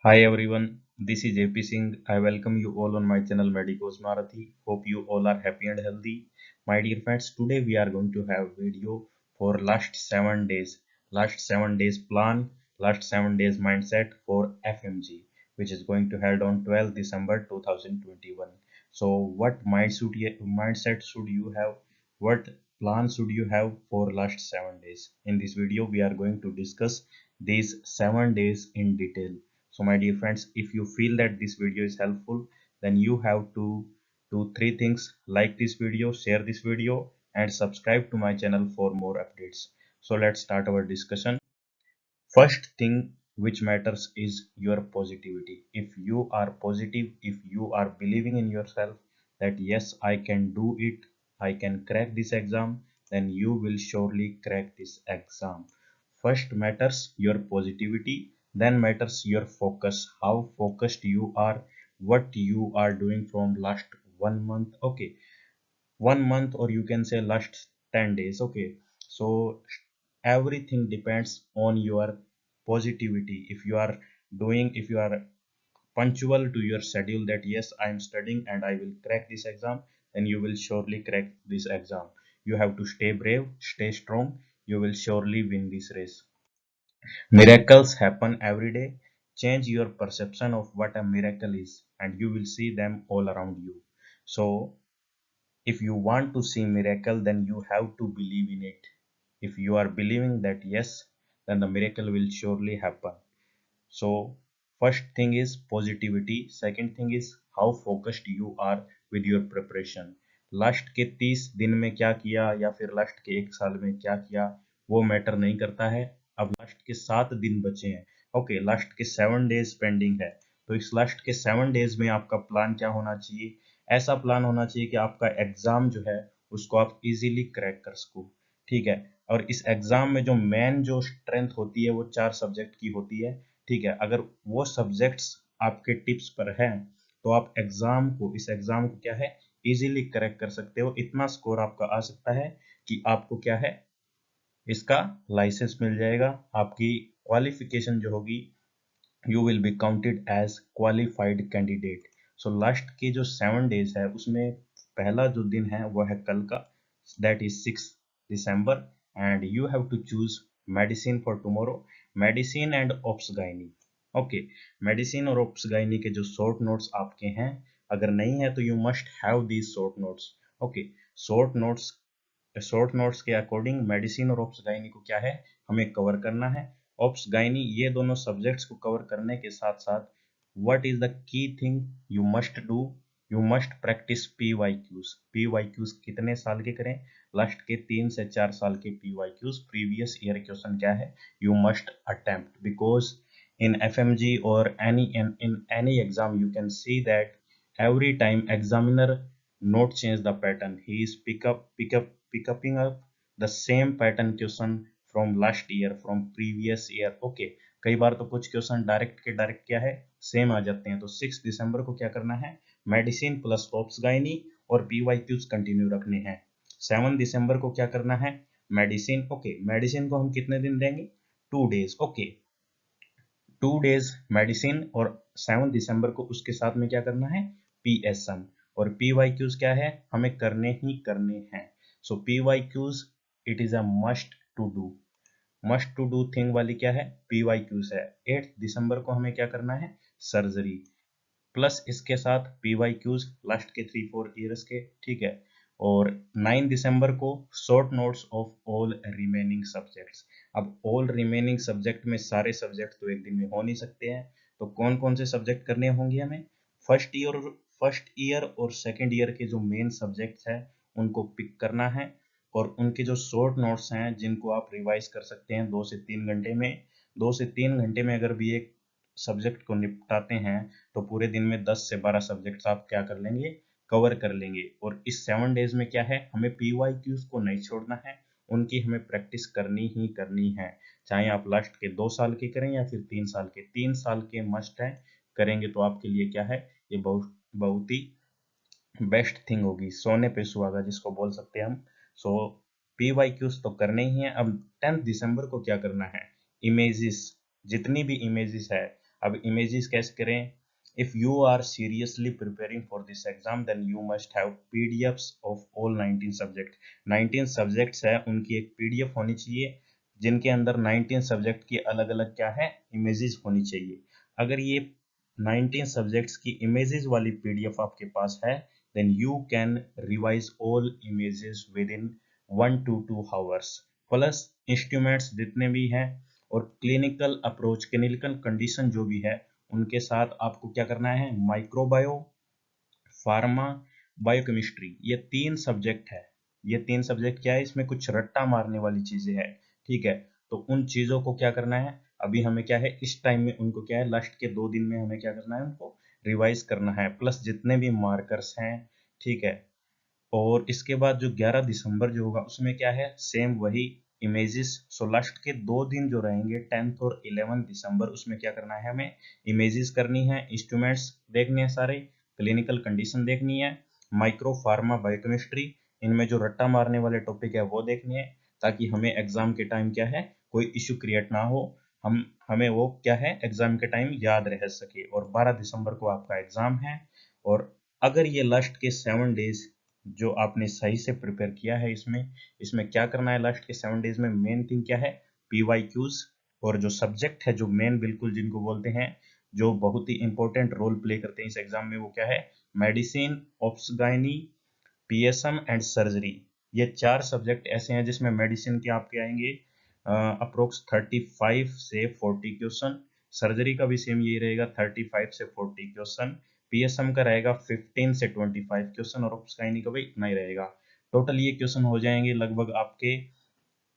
Hi everyone, this is JP Singh. I welcome you all on my channel Medicos Marathi. Hope you all are happy and healthy. My dear friends, today we are going to have video for last 7 days plan, last 7 days mindset for FMG, which is going to held on 12 December 2021. So what mindset should you have? What plan should you have for last 7 days? In this video, we are going to discuss these 7 days in detail. So my dear friends, if you feel that this video is helpful, then you have to do three things: like this video, share this video, and subscribe to my channel for more updates. So let's start our discussion. First thing which matters is your positivity. If you are positive, if you are believing in yourself that yes, I can do it, I can crack this exam, then you will surely crack this exam. First matters your positivity, then matters your focus, how focused you are, what you are doing from last 1 month. Okay, 1 month, or you can say last 10 days. Okay, so everything depends on your positivity. If you are punctual to your schedule that yes, I am studying and I will crack this exam, then you will surely crack this exam. You have to stay brave, stay strong, you will surely win this race. Miracles happen every day. Change your perception of what a miracle is and you will see them all around you. So if you want to see miracle, then you have to believe in it. If you are believing that yes, then the miracle will surely happen. So first thing is positivity, second thing is how focused you are with your preparation. Last के 30 दिन में क्या किया या फिर last के 1 साल में क्या किया, वो मैटर नहीं करता है. अब लास्ट के 7 दिन बचे हैं. ओके, लास्ट के 7 डेज पेंडिंग है. तो इस लास्ट के 7 डेज में आपका प्लान क्या होना चाहिए? ऐसा प्लान होना चाहिए कि आपका एग्जाम जो है उसको आप इजीली क्रैक कर सको. ठीक है. और इस एग्जाम में जो मेन जो स्ट्रेंथ होती है वो 4 सब्जेक्ट की होती है. ठीक है. अगर वो सब्जेक्ट्स आपके टिप्स पर हैं तो आप इस एग्जाम को क्या है, इजीली क्रैक कर सकते हो. इतना स्कोर आपका आ सकता है कि आपको क्या है, इसका लाइसेंस मिल जाएगा. आपकी क्वालिफिकेशन जो होगी, you will be counted as qualified candidate. So last के जो 7 डेज है उसमें पहला जो दिन है वो है कल का, that is 6 December. And you have to choose medicine for tomorrow, medicine and ops gynae. Okay, medicine और ऑप्स गाइनी के जो शॉर्ट नोट्स आपके हैं, अगर नहीं है तो you must have these short notes. Okay, short notes short notes के अकॉर्डिंग मेडिसिन और ऑप्स गाइनी को क्या है, हमें कवर करना है. ऑप्स गाइनी ये दोनों सब्जेक्ट्स को कवर करने के साथ साथ what is the key thing you must do, you must practice PYQs. PYQs कितने साल के करें? लास्ट के 3 से 4 साल के पीवाईक्यूज, प्रीवियस ईयर क्वेश्चन क्या है, you must attempt. Because in FMG or in any exam you can see that every time examiner not change the pattern, he is pick upping up the same pattern question from last year, from previous year. Okay, कई बार तो कुछ question direct के direct क्या है, same आ जाते हैं. तो 6 दिसंबर को क्या करना है, मेडिसिन प्लस ऑप्स गाइनी और पीवाईक्यूज कंटिन्यू रखने हैं. 7 दिसंबर को क्या करना है, मेडिसिन. ओके, मेडिसिन को हम कितने दिन देंगे, 2 डेज. ओके, 2 डेज मेडिसिन, और 7 दिसंबर को उसके साथ में क्या करना है, PSM. और PYQs क्या है, हमें करने ही करने हैं. So PYQs it is a must to do thing वाली क्या है, PYQs है. 8 दिसंबर को हमें क्या करना है, सर्जरी, प्लस इसके साथ PYQs लास्ट के 3-4 ईयर्स के. ठीक है. और 9 दिसंबर को short notes of all remaining subjects. अब ऑल रिमेनिंग सब्जेक्ट में सारे सब्जेक्ट तो एक दिन में हो नहीं सकते हैं, तो कौन कौन से सब्जेक्ट करने होंगे हमें, फर्स्ट ईयर और सेकेंड ईयर के जो मेन सब्जेक्ट्स हैं उनको पिक करना है. और उनके जो शॉर्ट नोट्स हैं जिनको आप रिवाइज कर सकते हैं 2 से 3 घंटे में. 2 से 3 घंटे में अगर भी एक सब्जेक्ट को निपटाते हैं तो पूरे दिन में 10 से 12 सब्जेक्ट्स आप क्या कर लेंगे, कवर कर लेंगे. और इस 7 डेज में क्या है, हमें PYQs को नहीं छोड़ना है, उनकी हमें प्रैक्टिस करनी ही करनी है. चाहे आप लास्ट के 2 साल के करें या फिर 3 साल के, 3 साल के मस्ट है. करेंगे तो आपके लिए क्या है, ये बहुत बहुत ही बेस्ट थिंग होगी, सोने पे सुहागा जिसको बोल सकते हैं हम. सो PYQs तो करने ही है. अब 10 दिसंबर को क्या करना है, इमेजेस, जितनी भी इमेजेस है अब इमेजेस कैसे करें? If you are seriously preparing for this exam then you must have PDFs of all 19 subject. 19 subjects है, उनकी एक पीडीएफ होनी चाहिए जिनके अंदर 19 सब्जेक्ट की अलग अलग क्या है, इमेजेस होनी चाहिए। अगर ये 19 सब्जेक्ट्स की इमेजेस वाली पीडीएफ आपके पास है then you can revise all images within 1 to 2 hours। Plus instruments जितने भी हैं और क्लिनिकल अप्रोच, क्लिनिकल कंडीशन जो भी है उनके साथ आपको क्या करना है, माइक्रोबायो, फार्मा, बायोकेमिस्ट्री, ये 3 सब्जेक्ट है। ये 3 सब्जेक्ट क्या है, इसमें कुछ रट्टा मारने वाली चीजें हैं, ठीक है। तो उन चीजों को क्या करना है, अभी हमें क्या है इस टाइम में उनको क्या है, लास्ट के 2 दिन में हमें क्या करना है, उनको रिवाइज करना है, प्लस जितने भी मार्कर्स हैं, ठीक है। और इसके बाद जो 11 दिसंबर जो होगा उसमें क्या है, सेम वही इमेजेस। सो लास्ट के 2 दिन जो रहेंगे 10th और 11 दिसंबर, उसमें क्या करना है, हमें इमेजेस करनी है, इंस्ट्रूमेंट्स देखने हैं सारे, क्लिनिकल कंडीशन देखनी है, माइक्रो फार्मा बायोकेमिस्ट्री, इनमें जो रट्टा मारने वाले टॉपिक है वो देखने हैं, ताकि हमें एग्जाम के टाइम क्या है, कोई इश्यू क्रिएट ना हो, हमें वो क्या है एग्जाम के टाइम याद रह सके। और 12 दिसंबर को आपका एग्जाम है। और अगर ये लास्ट के 7 डेज जो आपने सही से प्रिपेयर किया है, इसमें क्या करना है, लास्ट के 7 डेज में मेन थिंग क्या है, पीवाईक्यूज। और जो सब्जेक्ट है, जो मेन बिल्कुल जिनको बोलते हैं, जो बहुत ही इंपॉर्टेंट रोल प्ले करते हैं इस एग्जाम में, वो क्या है, मेडिसिन, ऑब्स्गाइनी, पीएसएम एंड सर्जरी। ये 4 सब्जेक्ट ऐसे हैं जिसमें मेडिसिन के आपके आएंगे अप्रोक्स 35 से 40 क्वेश्चन, सर्जरी का भी सेम यही रहेगा 35 से 40 क्वेश्चन, पीएसएम का रहेगा 15 से 25 क्वेश्चन और ऑप्सगाइनी का भी इतना ही रहेगा। टोटल ये क्वेश्चन हो जाएंगे लगभग आपके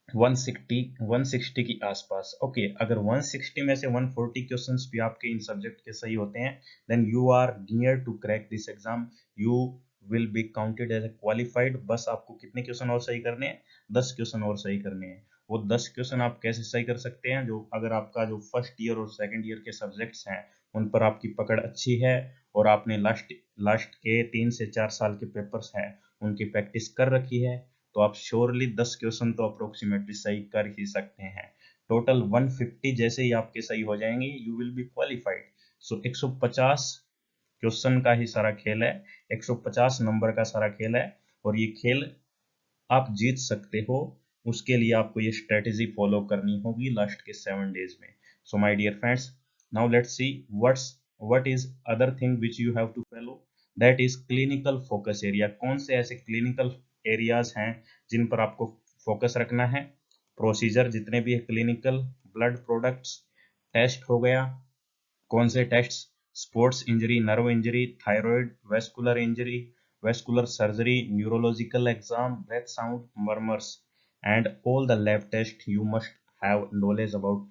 160 की आसपास। ओके, अगर 160 में से 140 क्वेश्चंस भी आपके इन सब्जेक्ट के सही होते हैं then you are near to crack this exam, you will be counted as a qualified. बस आपको कितने क्वेश्चन और सही करने हैं, 10 क्वेश्चन और सही करने हैं। वो 10 क्वेश्चन आप कैसे सही कर सकते हैं, जो अगर आपका जो फर्स्ट ईयर और सेकंड ईयर के सब्जेक्ट्स हैं उन पर आपकी पकड़ अच्छी है और आपने लास्ट के 3 से 4 साल के पेपर्स हैं उनकी प्रैक्टिस कर रखी है, तो आप श्योरली 10 क्वेश्चन तो अप्रोक्सीमेटली सही कर ही सकते हैं। टोटल 150 जैसे ही आपके सही हो जाएंगे you will B qualified. So 150 question का ही सारा खेल है, 150 नंबर का सारा खेल है, और ये खेल आप जीत सकते हो। उसके लिए आपको ये स्ट्रेटेजी फॉलो करनी होगी लास्ट के 7 डेज में। So my dear friends, now let's see what is other thing which you have to follow, that is clinical focus area. कौन से ऐसे क्लिनिकल एरियाज हैं जिन पर आपको फोकस रखना है, प्रोसीजर जितने भी है क्लिनिकल, ब्लड प्रोडक्ट्स, टेस्ट हो गया, कौन से test, sports injury, nerve injury, thyroid, vascular injury, vascular surgery, neurological exam, breath sound, murmurs, and all the lab test you must have knowledge about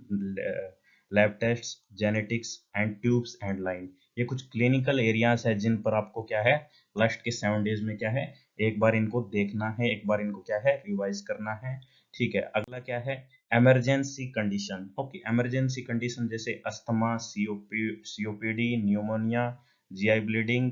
lab test, genetics and tubes and line. ये कुछ clinical areas है जिन पर आपको क्या है last के 7 days में क्या है, एक बार इनको देखना है, एक बार इनको क्या है रिवाइज करना है, ठीक है। अगला क्या है, emergency condition. Okay, emergency condition जैसे asthma, COPD, pneumonia, GI bleeding,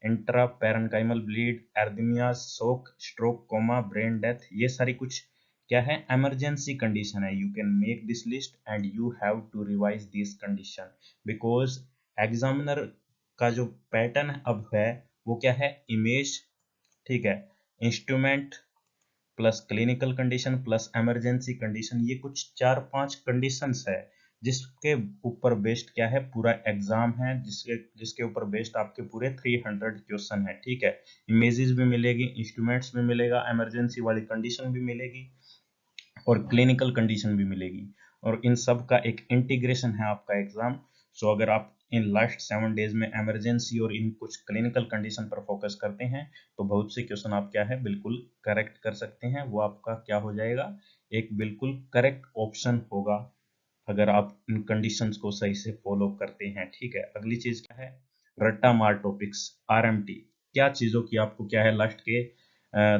intra parenchymal bleed, arrhythmia, shock, stroke, coma, brain death, ये सारी कुछ क्या है, इमरजेंसी कंडीशन है। You can make this list and you have to revise this condition because examiner का जो pattern अब है वो क्या है, इमेज, ठीक है, instrument plus clinical condition plus emergency condition, ये कुछ 4-5 कंडीशंस है जिसके ऊपर बेस्ड क्या है पूरा एग्जाम है, जिसके जिसके ऊपर बेस्ड आपके पूरे 300 क्वेश्चन है, ठीक है। इमेजेस भी मिलेगी, इंस्ट्रूमेंट्स भी मिलेगा, इमरजेंसी वाली कंडीशन भी मिलेगी और क्लिनिकल कंडीशन भी मिलेगी, और इन सब का एक इंटीग्रेशन है आपका एग्जाम। सो अगर आप इन लास्ट 7 डेज में इमरजेंसी और इन कुछ क्लिनिकल कंडीशन पर फोकस करते हैं तो बहुत से क्वेश्चन आप क्या है बिल्कुल करेक्ट कर सकते हैं, वो आपका क्या हो जाएगा, एक बिल्कुल करेक्ट ऑप्शन होगा अगर आप इन कंडीशंस को सही से फॉलो करते हैं, ठीक है। अगली चीज क्या है, रट्टा मार टॉपिक्स, आरएमटी। क्या चीजों की आपको क्या है लास्ट के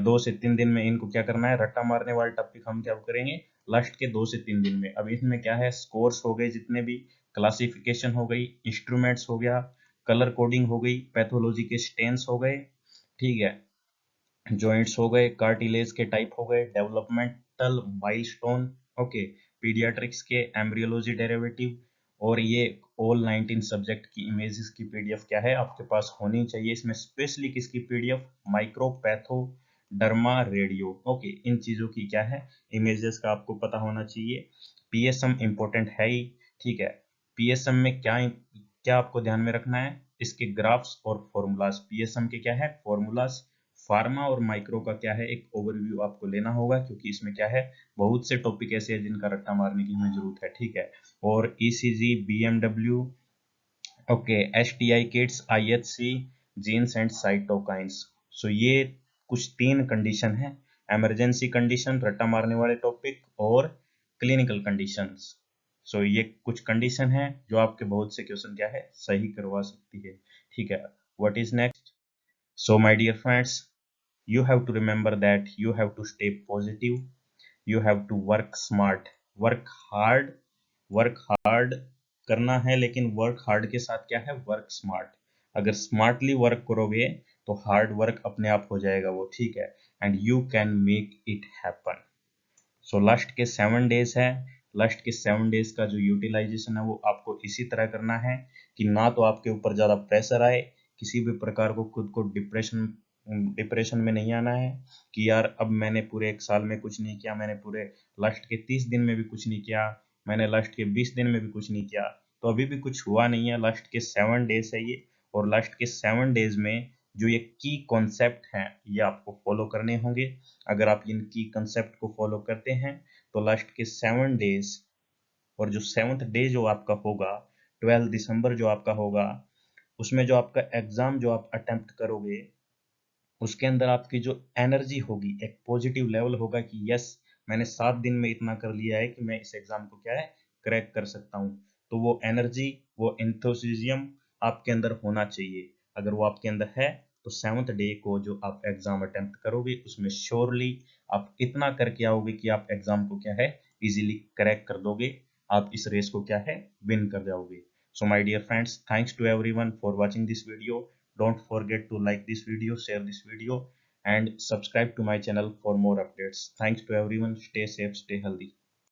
2 से 3 दिन में इनको क्या करना है, रट्टा मारने वाले टॉपिक हम क्या करेंगे लास्ट के 2 से 3 दिन में। अब इसमें क्या है, स्कोर्स हो गए जितने भी, क्लासिफिकेशन हो गई, इंस्ट्रूमेंट्स हो गया, कलर कोडिंग हो गई, पैथोलॉजी के स्टेन्स हो गए, ठीक है, जॉइंट्स हो गए, कार्टिलेज के टाइप हो गए, डेवलपमेंटल माइलस्टोन, ओके, पीडियाट्रिक्स के एम्ब्रियोलॉजी डेरिवेटिव, और ये ऑल 19 सब्जेक्ट की इमेजेस की पीडीएफ क्या है आपके पास होनी चाहिए। इसमें स्पेशली किसकी पीडीएफ, माइक्रोपैथो डर्मा रेडियो, ओके, इन चीजों की क्या है इमेजेस का आपको पता होना चाहिए। पीएसएम इंपॉर्टेंट है ही, ठीक है। पीएसएम में क्या क्या आपको ध्यान में रखना है, इसके ग्राफ्स और फॉर्मूलाज। पीएसएम के क्या है फॉर्मूलाज, फार्मा और माइक्रो का क्या है एक ओवरव्यू आपको लेना होगा, क्योंकि इसमें क्या है बहुत से टॉपिक ऐसे हैं जिनका रट्टा मारने की हमें जरूरत है, ठीक है। और ECG, BMW, okay, STI kits, IHC, genes and cytokines. So ये कुछ 3 कंडीशन है, इमरजेंसी कंडीशन, रट्टा मारने वाले टॉपिक, और क्लिनिकल कंडीशंस। सो ये कुछ कंडीशन है जो आपके बहुत से क्वेश्चन क्या है सही करवा सकती है, ठीक है। What is next? So my dear friends, you have to remember that you have to stay positive, you have to work smart, work hard करना है, लेकिन वर्क हार्ड के साथ क्या है वर्क स्मार्ट। अगर स्मार्टली वर्क करोगे तो हार्ड वर्क अपने आप हो जाएगा वो, ठीक है, and you can make it happen. So last के 7 डेज है, लास्ट के 7 डेज का जो यूटिलाइजेशन है वो आपको इसी तरह करना है कि ना तो आपके ऊपर ज़्यादा प्रेशर आए, किसी भी प्रकार को खुद को डिप्रेशन में नहीं आना है कि यार अब मैंने पूरे 1 साल में कुछ नहीं किया, मैंने पूरे लास्ट के 30 दिन में भी कुछ नहीं किया, मैंने लास्ट के 20 दिन में भी कुछ नहीं किया, तो अभी भी कुछ हुआ नहीं है। लास्ट के 7 डेज है ये, और लास्ट के 7 डेज में जो ये की कॉन्सेप्ट हैं ये आपको फॉलो करने होंगे। अगर आप इन की कंसेप्ट को फॉलो करते हैं तो लास्ट के 7 डेज और जो 7th डे जो आपका होगा 12 दिसंबर जो आपका होगा, उसमें जो आपका एग्जाम जो आप अटेम्प्ट करोगे उसके अंदर आपकी जो एनर्जी होगी, एक पॉजिटिव लेवल होगा कि यस मैंने 7 दिन में इतना कर लिया है कि मैं इस एग्जाम को क्या है क्रैक कर सकता हूँ। तो वो एनर्जी, वो एंथुसिज्म आपके अंदर होना चाहिए। अगर वो आपके अंदर है तो 7th डे को जो आप एग्जाम अटेम्प्ट करोगे उसमें श्योरली आप इतना करके आओगे कि आप एग्जाम को क्या है इजीली क्रैक कर दोगे, आप इस रेस को क्या है विन कर जाओगे। So my dear friends, thanks to everyone for watching this video. Don't forget to like this video, share this video, and subscribe to my channel for more updates. Thanks to everyone. Stay safe, stay healthy.